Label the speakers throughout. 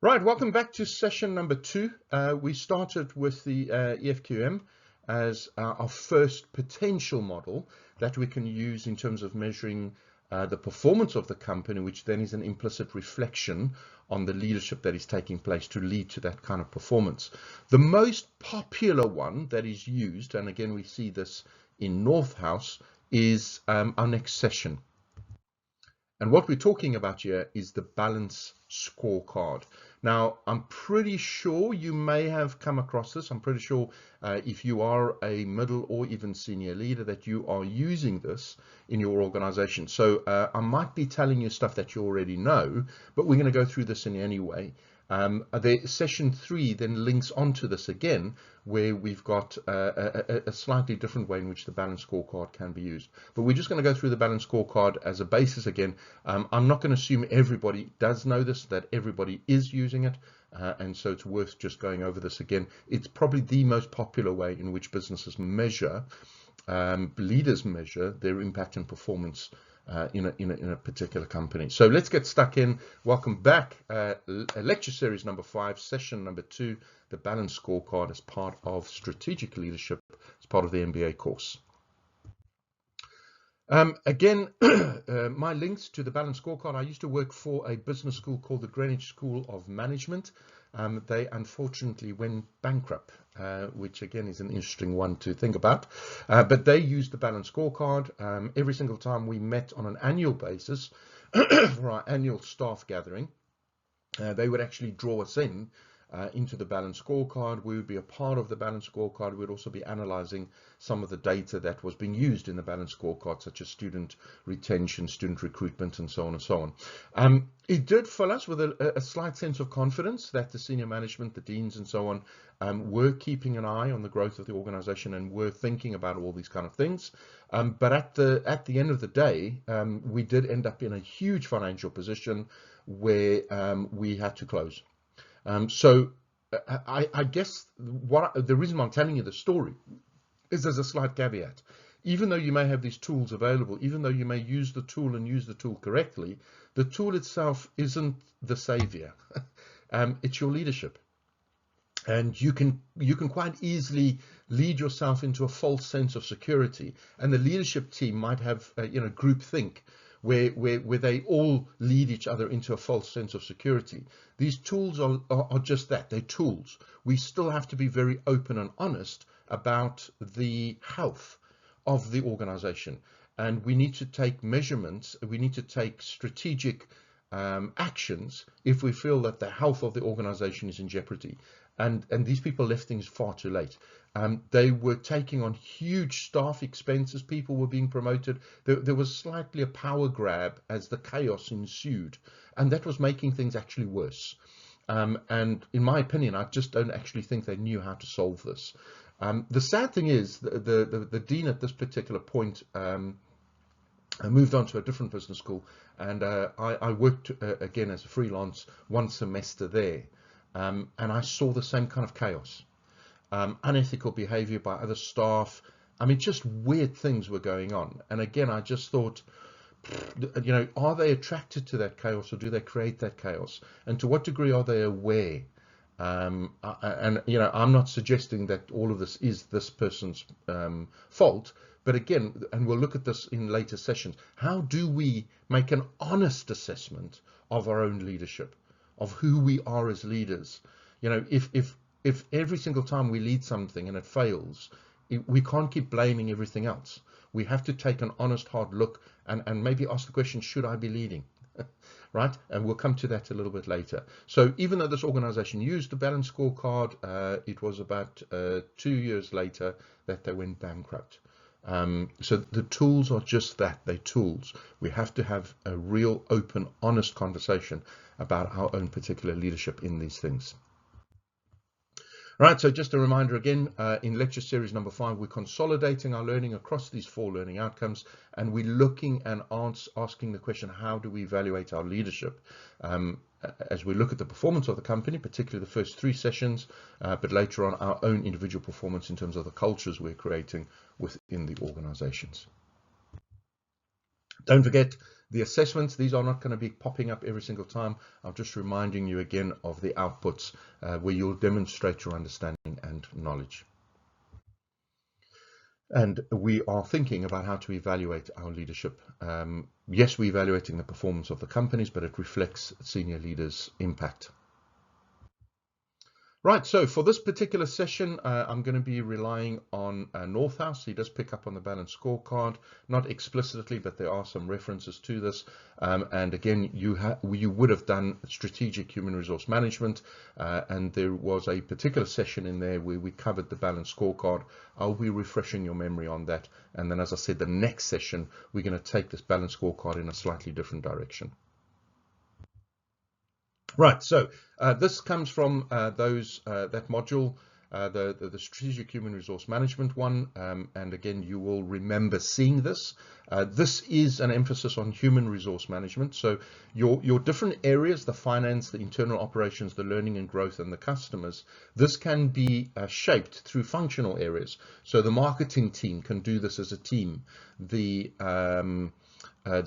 Speaker 1: Right, welcome back to session number 2. We started with the EFQM as our first potential model that we can use in terms of measuring the performance of the company, which then is an implicit reflection on the leadership that is taking place to lead to that kind of performance. The most popular one that is used, and again we see this in North House, is our next session. And what we're talking about here is the balance scorecard. Now, I'm pretty sure you may have come across this. I'm pretty sure if you are a middle or even senior leader that you are using this in your organization. So I might be telling you stuff that you already know, but we're going to go through this in any way. The session 3 then links onto this again, where we've got a slightly different way in which the balance scorecard can be used. But we're just going to go through the balance scorecard as a basis again. I'm not going to assume everybody does know this, that everybody is using it, and so it's worth just going over this again. It's probably the most popular way in which businesses measure, leaders measure their impact and performance in a particular company. So let's get stuck in. Welcome back. Lecture series number 5, session number 2, the balance scorecard as part of strategic leadership, as part of the MBA course. Again, my links to the balance scorecard. I used to work for a business school called the Greenwich School of Management. They unfortunately went bankrupt, which again is an interesting one to think about. But they used the balance scorecard every single time we met on an annual basis for our annual staff gathering. They would actually draw us in into the balance scorecard. We would be a part of the balance scorecard. We'd also be analyzing some of the data that was being used in the balance scorecard, such as student retention, student recruitment, and so on and so on. It did fill us with a slight sense of confidence that the senior management, the deans and so on, were keeping an eye on the growth of the organization and were thinking about all these kind of things. But at the end of the day, we did end up in a huge financial position where we had to close. So I guess the reason I'm telling you the story is there's a slight caveat. Even though you may have these tools available, even though you may use the tool and use the tool correctly, the tool itself isn't the savior. It's your leadership. And you can quite easily lead yourself into a false sense of security. And the leadership team might have groupthink, where they all lead each other into a false sense of security. These tools are just that, they're tools. We still have to be very open and honest about the health of the organization. And we need to take measurements, we need to take strategic actions if we feel that the health of the organization is in jeopardy. And these people left things far too late. They were taking on huge staff expenses. People were being promoted. There was slightly a power grab as the chaos ensued, and that was making things actually worse. And in my opinion, I just don't actually think they knew how to solve this. The sad thing is the dean at this particular point I moved on to a different business school, and I worked again as a freelance one semester there. And I saw the same kind of chaos, unethical behavior by other staff. I mean, just weird things were going on. And again, I just thought, are they attracted to that chaos, or do they create that chaos? And to what degree are they aware? I'm not suggesting that all of this is this person's fault. But again, and we'll look at this in later sessions, how do we make an honest assessment of our own leadership, of who we are as leaders? If every single time we lead something and it fails, we can't keep blaming everything else. We have to take an honest, hard look and maybe ask the question, should I be leading? Right? And we'll come to that a little bit later. So even though this organization used the balance scorecard, it was about 2 years later that they went bankrupt. So the tools are just that, they're tools. We have to have a real open, honest conversation about our own particular leadership in these things. Right, so just a reminder again, in lecture series number 5, we're consolidating our learning across these 4 learning outcomes, and we're looking and asking the question, how do we evaluate our leadership? As we look at the performance of the company, particularly the first 3 sessions, but later on our own individual performance in terms of the cultures we're creating within the organizations. Don't forget, The assessments, these are not going to be popping up every single time. I'm just reminding you again of the outputs where you'll demonstrate your understanding and knowledge. And we are thinking about how to evaluate our leadership. Yes, we're evaluating the performance of the companies, but it reflects senior leaders' impact. Right, so for this particular session, I'm going to be relying on Northhouse. He does pick up on the balance scorecard, not explicitly, but there are some references to this. And again, you would have done strategic human resource management, and there was a particular session in there where we covered the balance scorecard. I'll be refreshing your memory on that. And then, as I said, the next session, we're going to take this balance scorecard in a slightly different direction. Right, so this comes from that module, the strategic human resource management one, and again, you will remember seeing this. This is an emphasis on human resource management. So your different areas, the finance, the internal operations, the learning and growth, and the customers, this can be shaped through functional areas. So the marketing team can do this as a team. The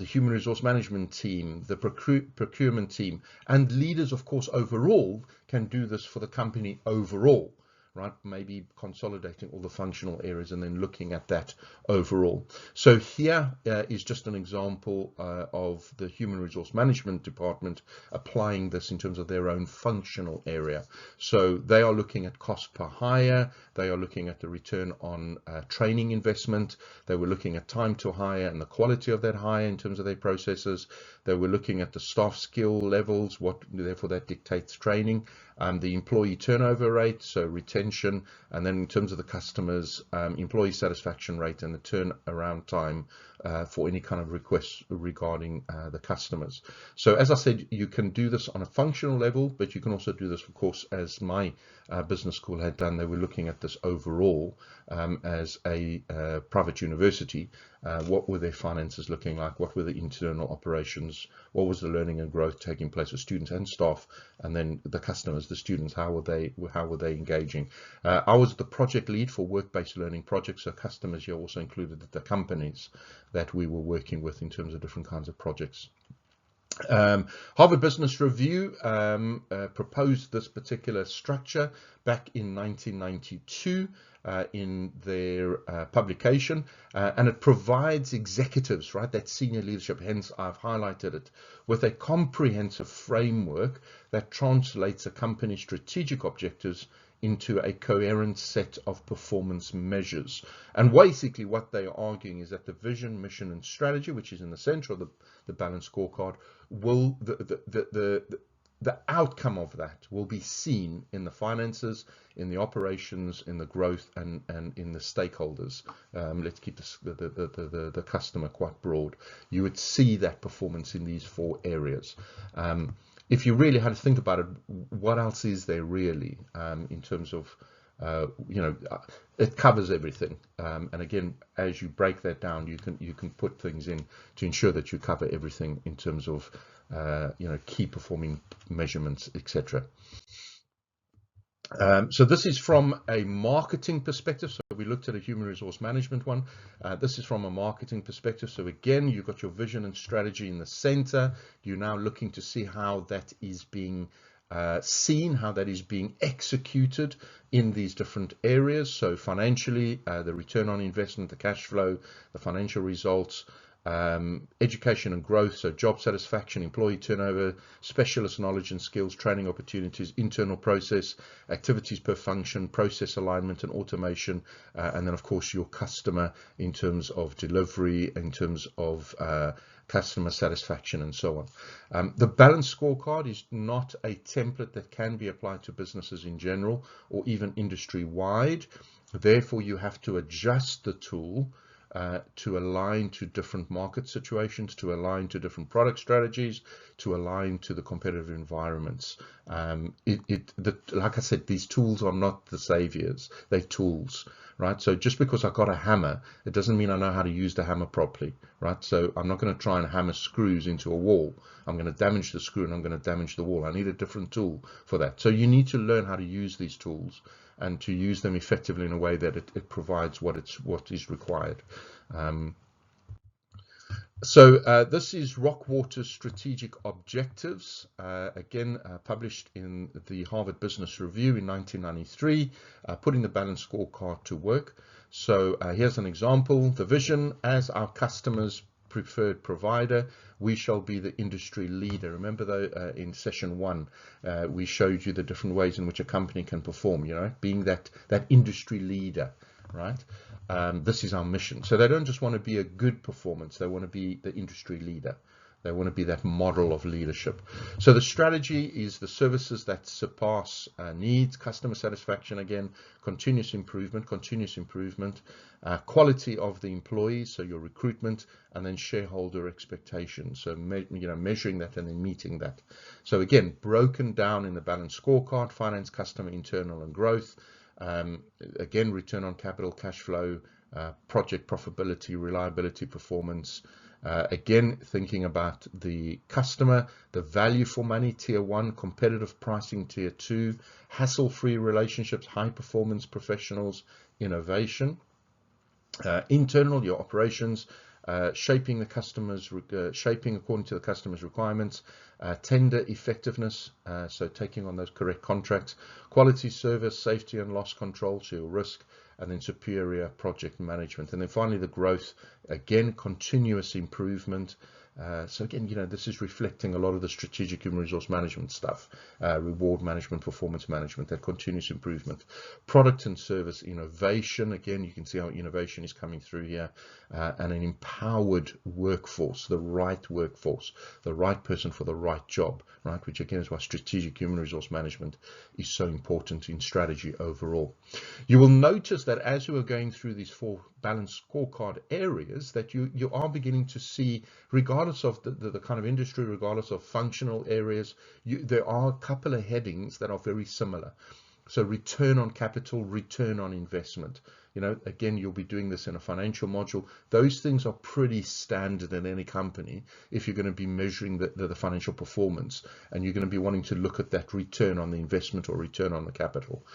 Speaker 1: human resource management team, the procurement team, and leaders, of course, overall can do this for the company overall, right? Maybe consolidating all the functional areas and then looking at that overall. So here is just an example of the human resource management department applying this in terms of their own functional area. So they are looking at cost per hire. They are looking at the return on training investment. They were looking at time to hire and the quality of that hire in terms of their processes. They were looking at the staff skill levels, therefore that dictates training. The employee turnover rate, so retention, and then in terms of the customers, employee satisfaction rate and the turnaround time for any kind of requests regarding the customers. So as I said, you can do this on a functional level, but you can also do this, of course, as my business school had done. They were looking at this overall as a private university. What were their finances looking like? What were the internal operations? What was the learning and growth taking place with students and staff? And then the customers, the students, how were they engaging? I was the project lead for work-based learning projects, so customers here also included the companies that we were working with in terms of different kinds of projects. Harvard Business Review proposed this particular structure back in 1992 in their publication, and it provides executives, right, that senior leadership, hence I've highlighted it, with a comprehensive framework that translates a company's strategic objectives into a coherent set of performance measures. And basically what they are arguing is that the vision, mission, and strategy, which is in the center of the balanced scorecard, will the outcome of that will be seen in the finances, in the operations, in the growth, and in the stakeholders. Let's keep the customer quite broad. You would see that performance in these four areas. If you really had to think about it, what else is there really in terms of, it covers everything. And again, as you break that down, you can put things in to ensure that you cover everything in terms of, key performing measurements, etc. So this is from a marketing perspective. So we looked at a human resource management one. This is from a marketing perspective. So again, you've got your vision and strategy in the center. You're now looking to see how that is being seen, how that is being executed in these different areas. So financially, the return on investment, the cash flow, the financial results, education and growth, so job satisfaction, employee turnover, specialist knowledge and skills, training opportunities, internal process, activities per function, process alignment and automation, and then of course your customer in terms of delivery, in terms of customer satisfaction, and so on. The balanced scorecard is not a template that can be applied to businesses in general or even industry wide. Therefore, you have to adjust the tool to align to different market situations, to align to different product strategies, to align to the competitive environments. Like I said, these tools are not the saviors, they're tools, right? So just because I got a hammer, it doesn't mean I know how to use the hammer properly, right? So I'm not going to try and hammer screws into a wall. I'm going to damage the screw and I'm going to damage the wall. I need a different tool for that. So you need to learn how to use these tools and to use them effectively in a way that it provides what is required. So this is Rockwater's strategic objectives, again published in the Harvard Business Review in 1993, putting the balanced scorecard to work. So here's an example. The vision: as our customers' preferred provider, we shall be the industry leader. Remember though, in session 1, we showed you the different ways in which a company can perform, being that industry leader, right? This is our mission. So they don't just want to be a good performance, they want to be the industry leader. They want to be that model of leadership. So the strategy is the services that surpass needs, customer satisfaction, again, continuous improvement, quality of the employees, so your recruitment, and then shareholder expectations. So measuring that and then meeting that. So again, broken down in the balanced scorecard: finance, customer, internal, and growth. Again, return on capital, cash flow, project profitability, reliability, performance. Again, thinking about the customer, the value for money, tier 1, competitive pricing, tier 2, hassle-free relationships, high performance professionals, innovation. Internal, your operations, shaping according to the customer's requirements, tender effectiveness, so taking on those correct contracts, quality service, safety and loss control, so your risk, and then superior project management. And then finally, the growth, again, continuous improvement. So again, this is reflecting a lot of the strategic human resource management stuff, reward management, performance management, that continuous improvement, product and service innovation. Again, you can see how innovation is coming through here, and an empowered workforce, the right person for the right job, right? Which again is why strategic human resource management is so important in strategy overall. You will notice that as we are going through these 4 balanced scorecard areas, that you are beginning to see, regardless of the kind of industry, regardless of functional areas, there are a couple of headings that are very similar. So return on capital, return on investment. Again, you'll be doing this in a financial module. Those things are pretty standard in any company if you're going to be measuring the financial performance, and you're going to be wanting to look at that return on the investment or return on the capital.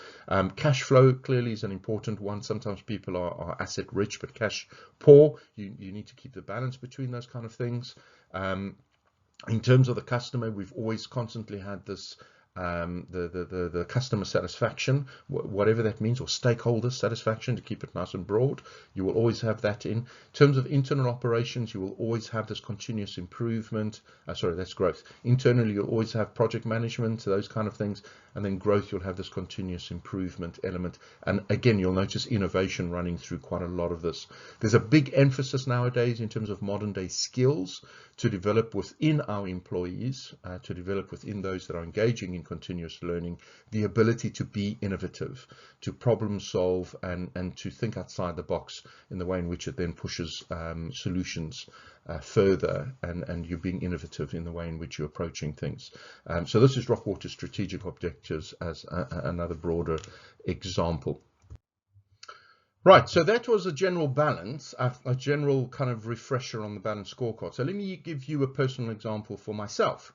Speaker 1: Cash flow clearly is an important one. Sometimes people are asset rich but cash poor. You need to keep the balance between those kind of things. In terms of the customer, we've always constantly had this the customer satisfaction, whatever that means, or stakeholder satisfaction, to keep it nice and broad. You will always have that in terms of internal operations. You will always have this continuous improvement. Sorry, that's growth. Internally, you'll always have project management, those kind of things. And then growth, you'll have this continuous improvement element. And again, you'll notice innovation running through quite a lot of this. There's a big emphasis nowadays in terms of modern day skills to develop within our employees, to develop within those that are engaging in continuous learning, the ability to be innovative, to problem solve, and to think outside the box in the way in which it then pushes solutions further, and you're being innovative in the way in which you're approaching things. So this is Rockwater's strategic objectives as another broader example. Right, so that was a general balance, a general kind of refresher on the balanced scorecard. So let me give you a personal example for myself.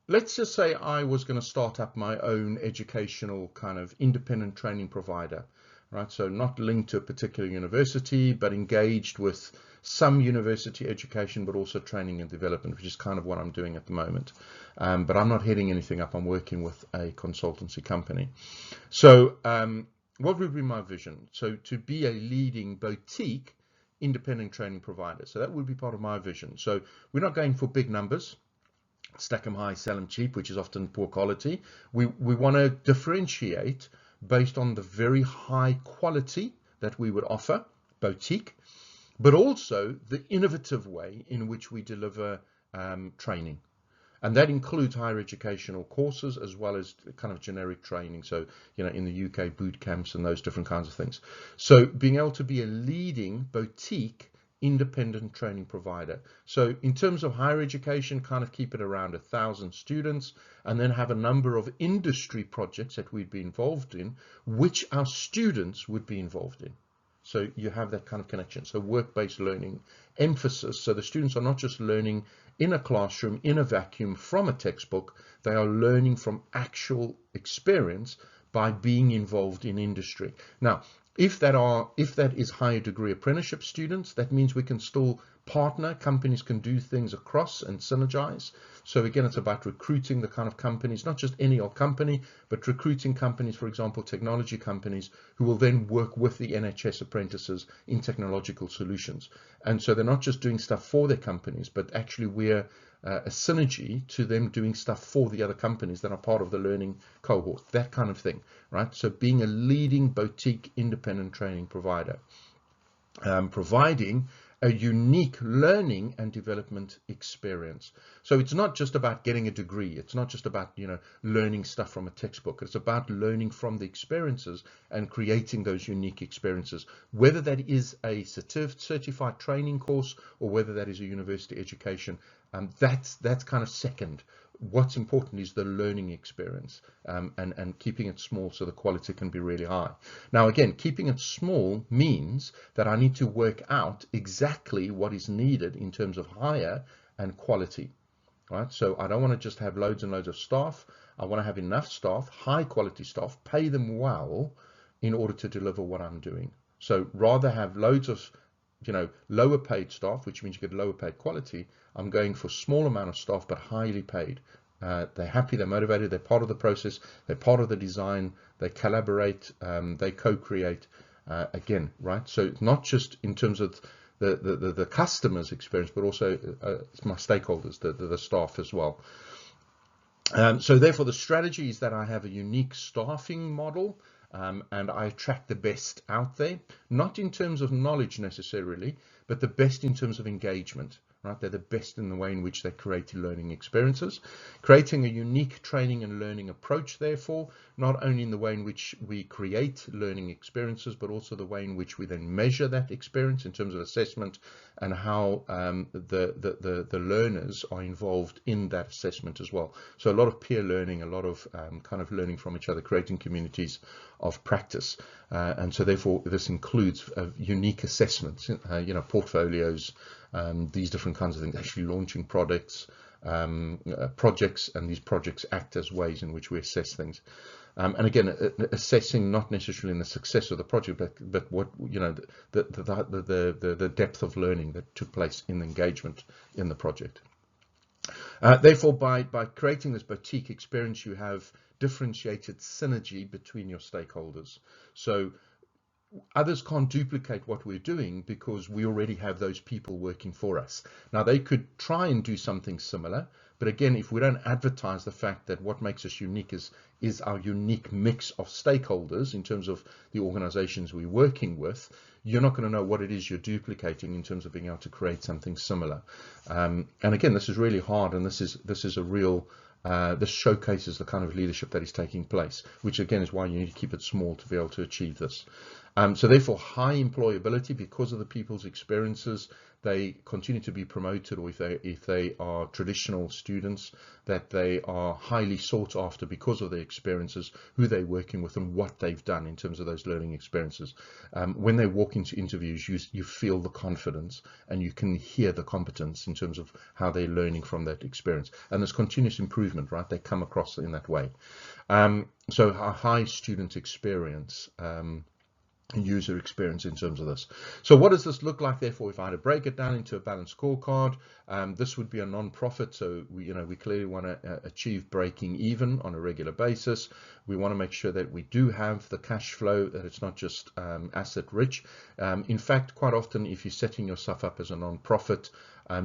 Speaker 1: Let's just say I was going to start up my own educational kind of independent training provider, right? So not linked to a particular university, but engaged with some university education, but also training and development, which is kind of what I'm doing at the moment. But I'm not heading anything up. I'm working with a consultancy company. So what would be my vision? So to be a leading boutique independent training provider. So that would be part of my vision. So we're not going for big numbers, stack them high, sell them cheap, which is often poor quality. We want to differentiate based on the very high quality that we would offer, boutique, but also the innovative way in which we deliver training. And that includes higher educational courses as well as kind of generic training. So, in the UK, boot camps and those different kinds of things. So being able to be a leading boutique independent training provider. So in terms of higher education, kind of keep it around 1,000 students, and then have a number of industry projects that we'd be involved in, which our students would be involved in. So you have that kind of connection. So work-based learning emphasis. So the students are not just learning in a classroom, in a vacuum from a textbook. They are learning from actual experience by being involved in industry. Now, If that is higher degree apprenticeship students, that means we can still partner. Companies can do things across and synergize. So again, it's about recruiting the kind of companies, not just any old company, but recruiting companies, for example, technology companies, who will then work with the NHS apprentices in technological solutions. And so they're not just doing stuff for their companies, but actually we're a synergy to them doing stuff for the other companies that are part of the learning cohort, that kind of thing, right? So being a leading boutique independent training provider, providing a unique learning and development experience. So it's not just about getting a degree. It's not just about, learning stuff from a textbook. It's about learning from the experiences and creating those unique experiences, whether that is a certified training course or whether that is a university education. That's kind of second. What's important is the learning experience, and keeping it small so the quality can be really high. Now, again, keeping it small means that I need to work out exactly what is needed in terms of hire and quality, right? So I don't want to just have loads and loads of staff. I want to have enough staff, high quality staff, pay them well in order to deliver what I'm doing. So rather have loads of lower paid staff, which means you get lower paid quality. I'm going for small amount of staff, but highly paid. They're happy, they're motivated, they're part of the process, they're part of the design, they collaborate, they co-create, again, right? So not just in terms of the customer's experience, but also my stakeholders, the staff as well. So therefore the strategy is that I have a unique staffing model, and I attract the best out there, not in terms of knowledge necessarily, but the best in terms of engagement, right? They're the best in the way in which they create learning experiences, creating a unique training and learning approach, therefore, not only in the way in which we create learning experiences, but also the way in which we then measure that experience in terms of assessment and how the learners are involved in that assessment as well. So a lot of peer learning, a lot of kind of learning from each other, creating communities of practice. And so therefore this includes unique assessments, portfolios, these different kinds of things, actually launching projects, and these projects act as ways in which we assess things. And again, assessing not necessarily in the success of the project, but what, the depth of learning that took place in engagement in the project. Therefore, by creating this boutique experience, you have differentiated synergy between your stakeholders. So others can't duplicate what we're doing because we already have those people working for us. Now, they could try and do something similar, but again, if we don't advertise the fact that what makes us unique is our unique mix of stakeholders in terms of the organizations we're working with, you're not going to know what it is you're duplicating in terms of being able to create something similar. And again, this is really hard, and this is a real this showcases the kind of leadership that is taking place, which again is why you need to keep it small to be able to achieve this. So therefore, high employability because of the people's experiences. They continue to be promoted, or if they are traditional students, that they are highly sought after because of their experiences, who they're working with, and what they've done in terms of those learning experiences. When they walk into interviews, you feel the confidence and you can hear the competence in terms of how they're learning from that experience. And there's continuous improvement, right? They come across in that way. So a high student experience, user experience in terms of this. So what does this look like, therefore, if I had to break it down into a balanced scorecard? This would be a non-profit, so we clearly want to achieve breaking even on a regular basis. We want to make sure that we do have the cash flow, that it's not just asset rich. In fact, quite often, if you're setting yourself up as a non-profit,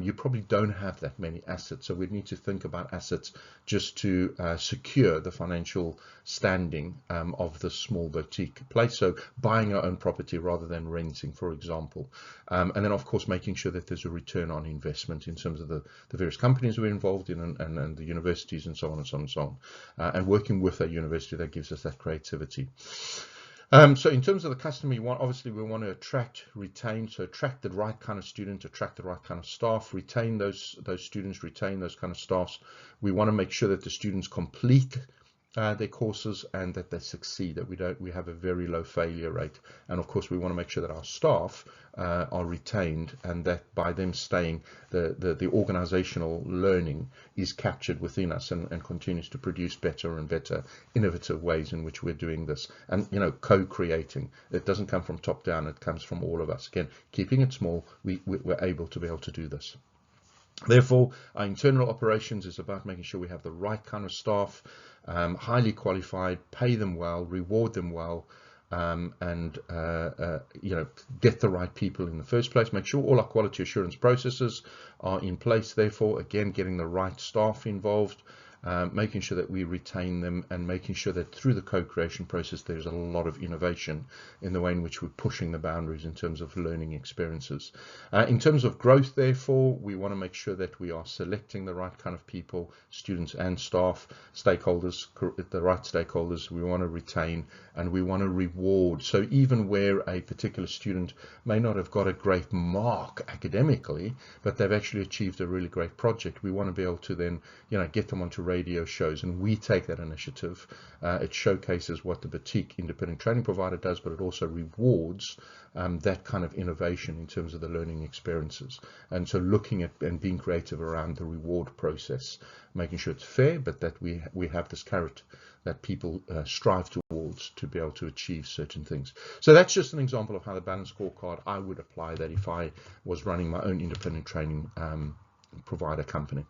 Speaker 1: you probably don't have that many assets. So we need to think about assets just to secure the financial standing of the small boutique place. So buying our own property rather than renting, for example. And then, of course, making sure that there's a return on investment in terms of the various companies we're involved in, and the universities and so on and so on and so on. And working with a university that gives us that creativity. So in terms of the customer, we want to attract, retain, so attract the right kind of student, attract the right kind of staff, retain those students, retain those kind of staffs. We want to make sure that the students complete their courses and that they succeed, that we have a very low failure rate. And of course, we want to make sure that our staff are retained, and that by them staying, the organizational learning is captured within us and continues to produce better and better innovative ways in which we're doing this. And, you know, co-creating. It doesn't come from top down, it comes from all of us. Again, keeping it small, we're able to be able to do this. Therefore, our internal operations is about making sure we have the right kind of staff, highly qualified, pay them well, reward them well, and you know, get the right people in the first place. Make sure all our quality assurance processes are in place. Therefore, again, getting the right staff involved, making sure that we retain them, and making sure that through the co-creation process there's a lot of innovation in the way in which we're pushing the boundaries in terms of learning experiences. In terms of growth, therefore, we want to make sure that we are selecting the right kind of people, students and staff, stakeholders, the right stakeholders. We want to retain and we want to reward. So even where a particular student may not have got a great mark academically, but they've actually achieved a really great project, we want to be able to then, you know, get them onto radio shows, and we take that initiative. It showcases what the boutique independent training provider does, but it also rewards that kind of innovation in terms of the learning experiences. And so looking at and being creative around the reward process, making sure it's fair, but that we have this carrot that people strive towards to be able to achieve certain things. So that's just an example of how the balanced scorecard I would apply that if I was running my own independent training provider company.